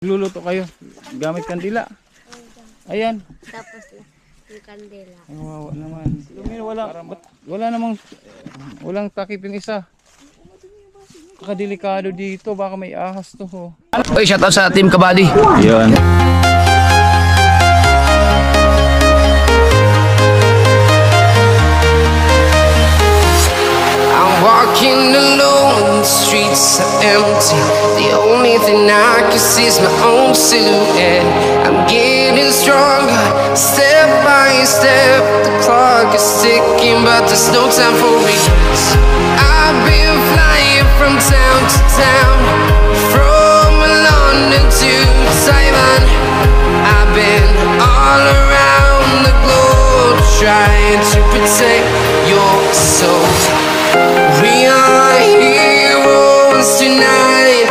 Luluto kayo gamit kandila. Ayan. Tapos yung kandila. Ay, wawa naman. Wala namang walang takip yung isa. Kadelikado dito, baka may ahas to. Oh. Oy, shoutout sa Team Kabady. Yun. I'm walking alone, the streets are empty. The only thing I can see is my own silhouette. I'm getting stronger, step by step. The clock is ticking, but there's no time for regrets. I've been flying from town to town, from London to Taiwan. I've been all around the globe, trying to protect your soul. We are heroes tonight.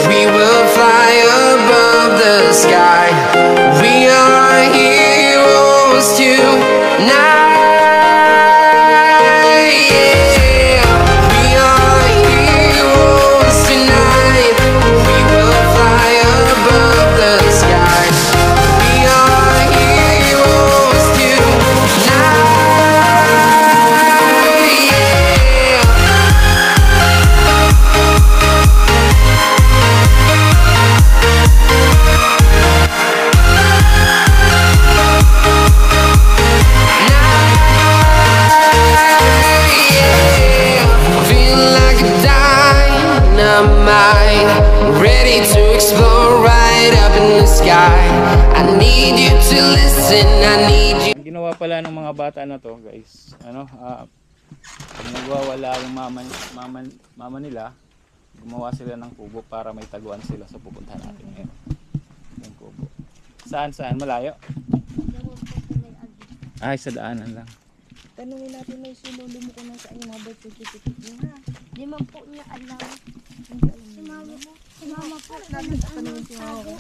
We will fly above the sky. We are heroes tonight. Yeah. We are heroes tonight. We will fly above the sky. We are heroes tonight. Ready to explore right up in the sky. I need you to listen, I need you. Ang ginawa pala ng mga bata na to, guys, pag nagwawala yung mama nila, gumawa sila ng kubo para may taguan sila sa pupuntahan natin ngayon. Yung kubo. Saan? Malayo? Ay, sa daanan lang. Tanungin natin may sinuli mo ko na sa inyo mga birth certificate niyo ha. Di man po niya alam. Si mama po. Si mama po. Tanungin si mama ko.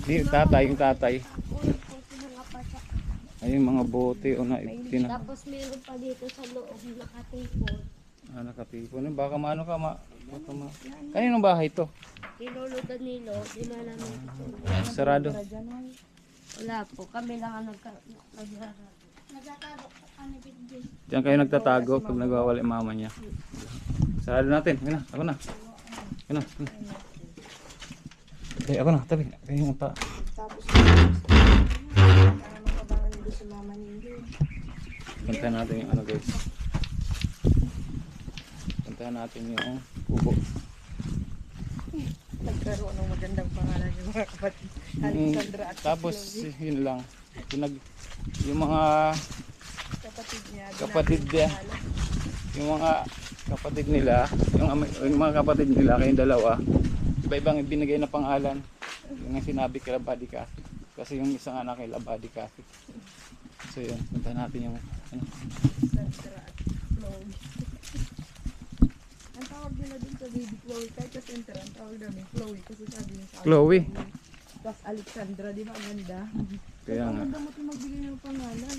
Di, yung tatay. Ay, yung mga bote o na Tapos meron pa dito sa loob nakatipon. Nakatipon. Baka maano ka Kaninong bahay to? Lolo Danilo, di na namin ito. Sarado. Wala po, kami lang ang nagtatago po kami dito. Diyan kayo nagtatago pag nagwawala yung mama niya. Sarado natin. Ako na. Okay, ako na. Tabi. Kayo yung pa. Tapos makabangan nito si mama niyo. Puntahan natin yung guys. Puntahan natin yung kubo. Nagkaroon ng magandang pangalan yung mga kapatid. Alexandra at tapos yun lang. Yung mga kapatid niya. Yung mga kapatid nila, yung mga kapatid nila, kayong dalawa, iba-ibang binigay na pangalan. Yung sinabi kay Labadi Catholic. Kasi yung isang anak kay Labadi Catholic. So yun, punta natin yung ang tawag nila dun sa baby Chloe, kahit sa center, ang tawag namin Chloe, kasi sabi niya sa Chloe. Tapos Alexandra, di ba ang ganda? Kaya nga. Ang ganda mo ito magbigay ng pangalan.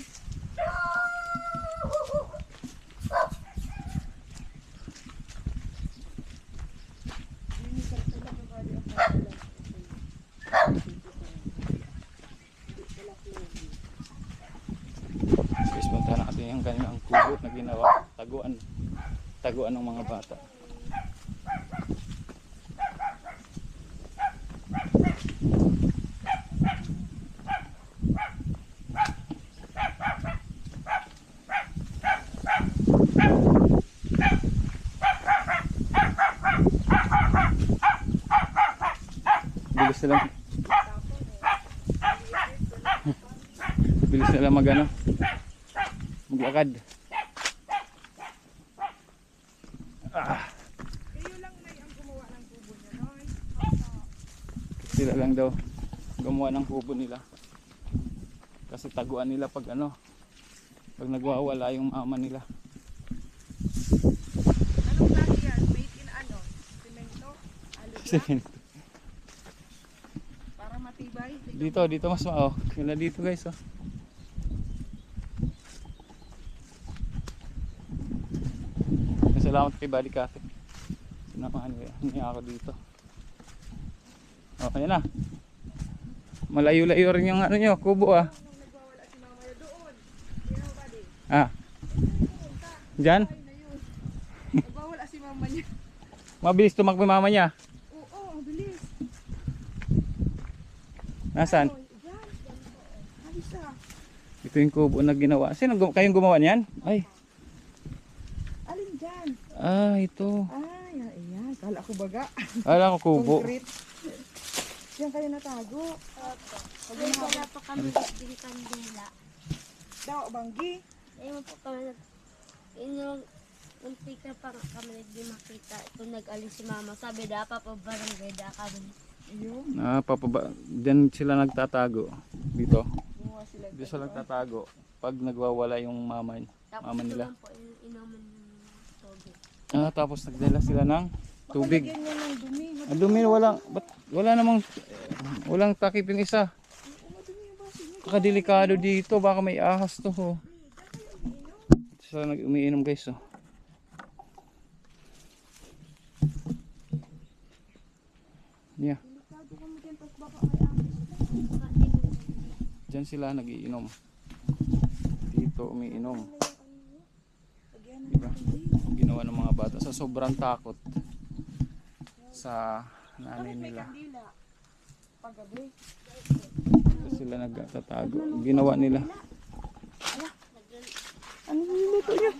Guys, punta natin yung kanyang kubo na ginawa. Taguan ng mga bata. Bilis nila maglakad. Sila lang daw gumawa ng kubo nila. Kasi taguan nila pag nagwawala yung mama nila. Anong klase yan? Made in Semento? Semento. Para matibay? Dito mas yun na dito guys Salamat kay Bali Cafe. Sinamahan niya ako dito. Ayan na. Malayo-layo rin yung ano nyo, kubo ah. Ah. Diyan? Nagwawala si mama niya. Mabilis tumakbo yung mama niya. Oo, ang bilis. Nasaan? Diyan. Alis ah. Ito yung kubo na ginawa. Sino kayong gumawa niyan? Ay. Alin dyan? Ah, ito. Ay, ayan. Kala ko baga. Ala ko kubo. Concrete. Diyan kayo natago. Ay, wala pa kami nagbili kandila. Daw, banggi. Ayun po kami unti ka pa kami hindi makita. Ito nag-alis si mama. Sabi da pa barangay da kami. Ayun. Ah, diyan sila nagtatago. Dito. Gumawa sila. Dito sila nagtatago. Pag nagwawala yung mama Tapos nila. ito lang po inuman ng tubig. Ah, tapos nagdala sila ng tubig. Lagyan niya ng dumi. Ang dumi, wala namang walang takip yung isa. Delikado dito, baka may ahas to ho. Ito sila umiinom guys oh. Yeah. Diyan sila nagiinom. Dito umiinom. Diba? Ginawa ng mga bata sa sobrang takot sa nanay nila. Kandila. Paggabi. Dito sila nagtatago. Ginawa nila. Ano niluluto niya?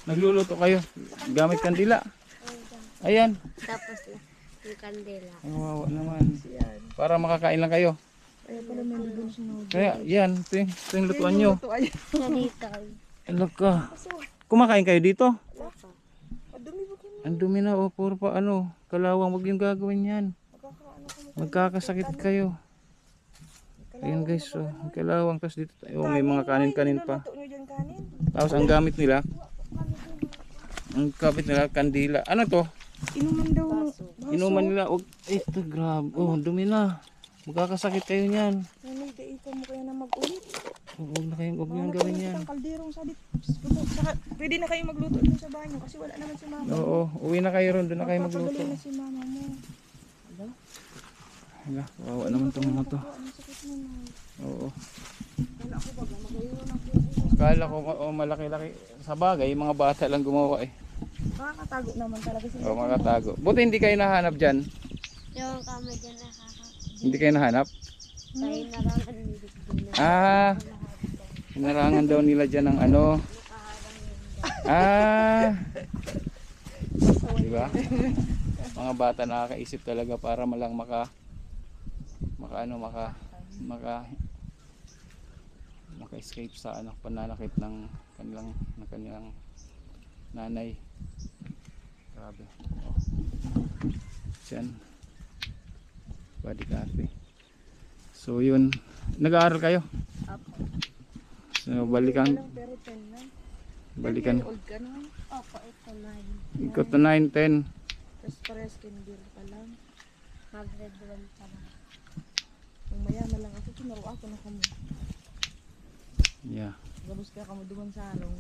Nagluluto kayo gamit kandila. Ayan. Tapos yung kandila. Ay, wawa naman. Para makakain lang kayo. Kaya pala may ligon si Nodo. Kaya yan, ito yung lutuan nyo. Luto ay. Ganito. Alag ka. Kumakain kayo dito? Madumi ba kami? Ang dumi na, puro pa ano, kalawang, wag yung gagawin yan. Magkakaano kami. Magkakasakit kayo. Ayun guys, oh, ang kalawang. Tapos dito tayo, may mga kanin-kanin pa. Luto niyo dyan kanin. Tapos ang gamit nila, kandila. Ano to? Inuman daw ng baso. Inuman nila, ito grabe. Oh, dumi na. Magkakasakit kayo niyan. Nanay, ikaw mo kaya na mag-ulit. Huwag na kayong, huwag nyo gawin yan. Ang kalderong salit. Saka, pwede na kayo magluto dun sa banyo kasi wala naman si mama. Oo, uwi na kayo ron, doon na kayo magluto. Magpapadali na si mama mo. Hala, wawa naman itong mga to. Ang sakit mo na. Oo. Wala ko baga, magayon ng kubo. Kala ko malaki-laki. Sa bagay, mga bata lang gumawa eh. Makakatago naman talaga sila. O, makatago. Buti hindi kayo nahanap dyan. Yung kami dyan nakaka. Hindi kayo nahanap? Tayo narangan nilip din na. Ah, hinarangan daw nila dyan ng ano. Ah. Diba? Mga bata nakakaisip talaga para malang maka-escape sa ano, pananakit ng kanilang nanay. Grabe. Oh. Diyan. Body copy. So yun, nag-aaral kayo? Opo. So balikan Pero 10 na. balikan. 10 years old ka na. Opo, ito na yun. Ikot na 9, 10. Tapos parehas kindir pa lang. Mag-red one pa lang. Kung mayama lang ako, kinaro ako na kamo. Yeah. Gabos ka kamo duman sa arong.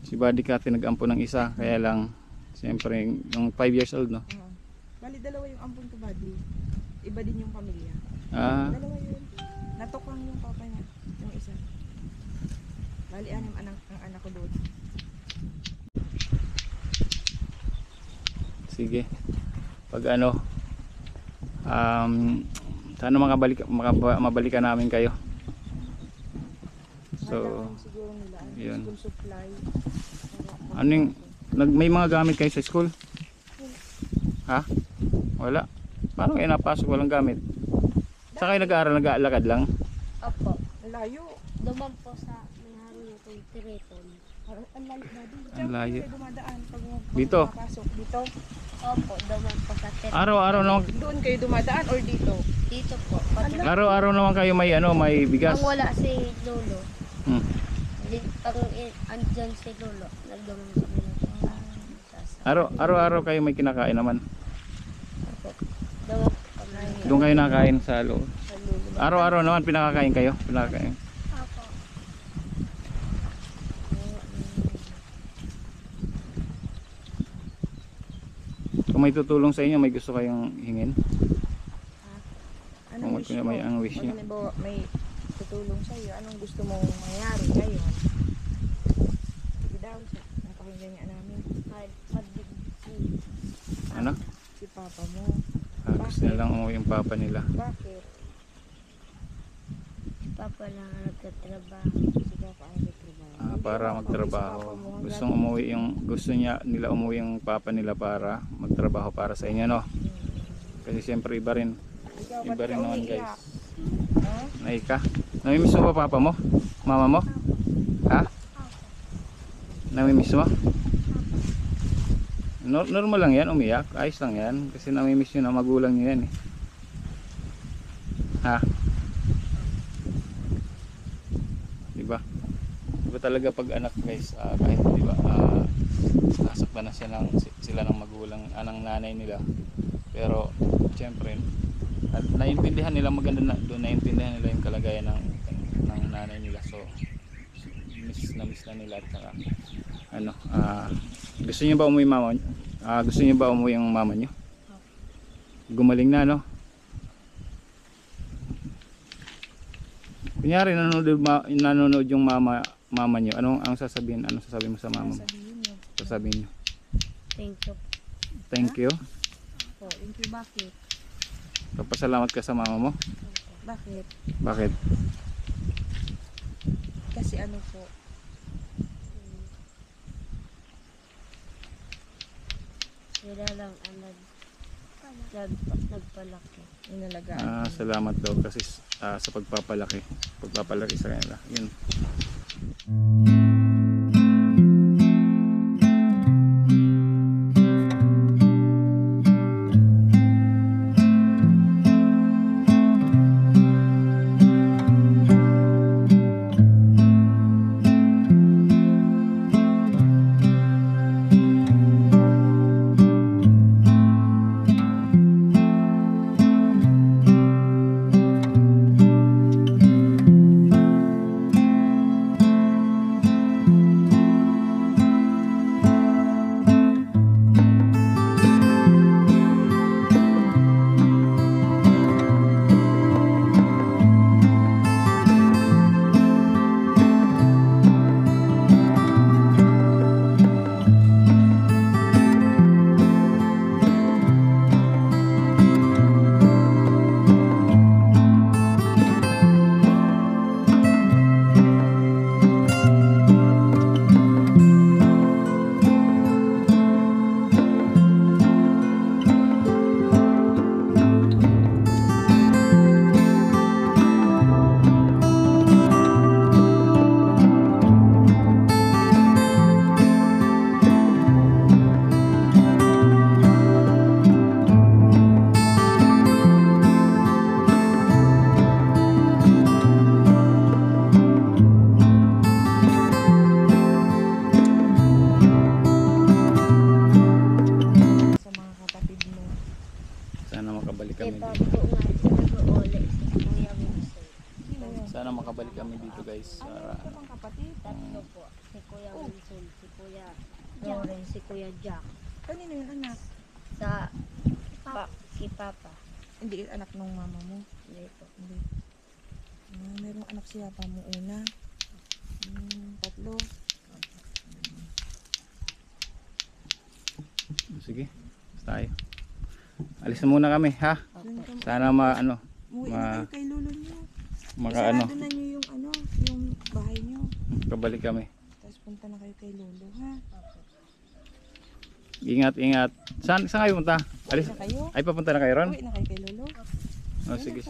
Si Buddy Cathy nag-ampo ng isa, kaya lang siyempre yung 5 years old no. Bali, dalawa yung ampun ko, buddy. Iba din yung pamilya. Ah, Dalawa yun. Natukang yung papa niya. Yung isa. Bali, ang anak ko doon. sige. Pag ano sana mabalikan namin kayo. So, Kailangan siguro nila. yun. School supply. Ano yung may mga gamit kayo sa school? Ha? Wala. Paano kayo napasok walang gamit? Sa kayo nag-aaral, nag-aalakad lang? Opo. Layo. Duman po sa mayroon yung tiriton. Ang layo na din. Ang layo. Kayo dumadaan pag Dito? papasok. Dito? Opo, duman po sa tiriton. Araw-araw naman, Doon kayo dumadaan or dito? Dito po. Pag araw-araw naman kayo may bigas. ang wala si Lolo, Hmm. pag andyan si Lolo, nagduman kami ng Araw-araw kayo may kinakain naman. duman po kami Doon kayo nakain sa loob. sa Lolo. Araw-araw naman pinakakain kayo. Pinakakain. Opo. Kung may tutulong sa inyo, may gusto kayong hingin. Anong wish mo? may ang wish Pag niyo. halimbawa may tutulong sa'yo, anong gusto mong mangyari ngayon? Sige daw, napakinggan niya namin. Kahit pag-ibig. Ano? Si papa mo. Gusto nilang umuwi yung papa nila. Bakit? Papa lang ang nagtatrabaho. Si papa ang nagtrabaho. Para magtrabaho. Gusto nila umuwi yung papa nila para magtrabaho para sa inyo, no? Kasi siyempre iba rin. Ikaw, Iba ba't rin ka naman, umiiyak? guys. Ha? Naika. Namimiss mo ba papa mo? Mama mo? Ha? Namimiss mo? Normal lang yan, umiyak. Ayos lang yan. Kasi namimiss nyo na magulang nyo yan eh. Ha? Diba? Diba talaga pag anak guys, kahit diba, nasaktan na sila ng magulang, anang nanay nila. Pero, siyempre, at naiintindihan nila maganda na doon, naiintindihan nila yung kalagayan ng nanay nila. So, miss na nila at saka, gusto niyo ba umuwi mama? Gusto niyo ba umuwi yung mama niyo? Gumaling na, no? Kunyari nanonood yung mama niyo. Anong sasabihin? Anong sasabihin mo sa mama mo? Sabihin niyo. Sasabihin niyo. Thank you. Thank you. Po, thank you, bakit? Papasalamat ka sa mama mo. Bakit? Bakit? Kasi ano po, Sila lang ang nagpalaki. inalagaan. Salamat daw kasi sa pagpapalaki sa kanila. Yun. Sa mga kapatid mo. Sana makabalik kami Ito dito. po nga si nag-uuli si Kuya Winston. Sino yun? Sana makabalik kami dito guys. Ano ito pang kapatid? Tatlo po. Si Kuya Winston, si Kuya Loren, si Kuya Jack. Kanino yung anak? Sa si Papa. Hindi anak ng mama mo. Hindi po. Hindi. Merong anak si papa mo una. Tatlo. Sige. Tayo. Alis na muna kami, ha? Doon ka Sana Umuwi na kayo kay lolo niyo. maka Isarado na niyo yung bahay niyo. kabalik kami. Tapos punta na kayo kay lolo, ha? Ingat. Saan kayo punta? Alis. Uwi na kayo? Ay, papunta na kayo ron? Uwi na kayo kay lolo? Sige.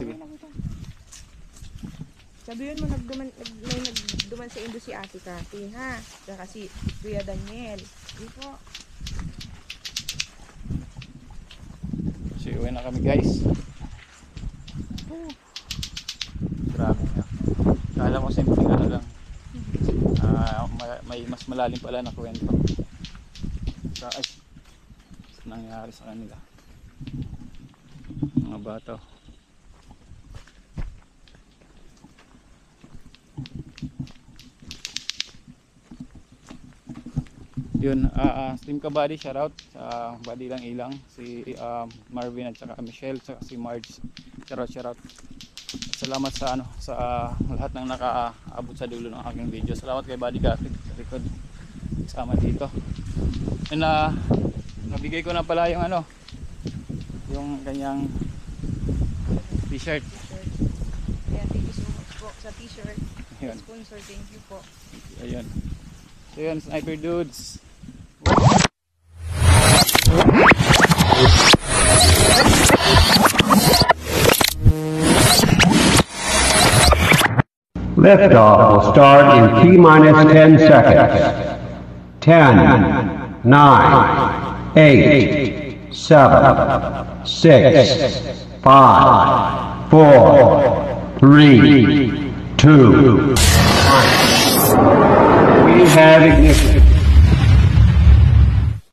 Sabihin mo, may nagduman sa Indo si Ate Cathy, ha? Saka si Kuya Daniel. Hindi po. So, uwi na kami guys. Grabe na. Kala ko simple lang. May mas malalim pala na kwento. Nangyari sa kanila. Mga bata. Yun, Team Kabady, shoutout sa Badi lang ilang, si Marvin at saka Michelle, at si Marge. Shoutout. Salamat sa sa lahat ng nakaabot sa dulo ng aking video. Salamat kay Buddy Cafe sa likod. Kasama dito. And nabigay ko na pala yung yung kanyang t-shirt. Ayan, thank you so much po sa t-shirt. Ayun. Sponsor, thank you po. Ayun. So yun, Sniper Dudes. Liftoff will start in T-minus 10 seconds. 10, 9, 8, 7, 6, 5, 4, 3, 2, 1. We have ignition.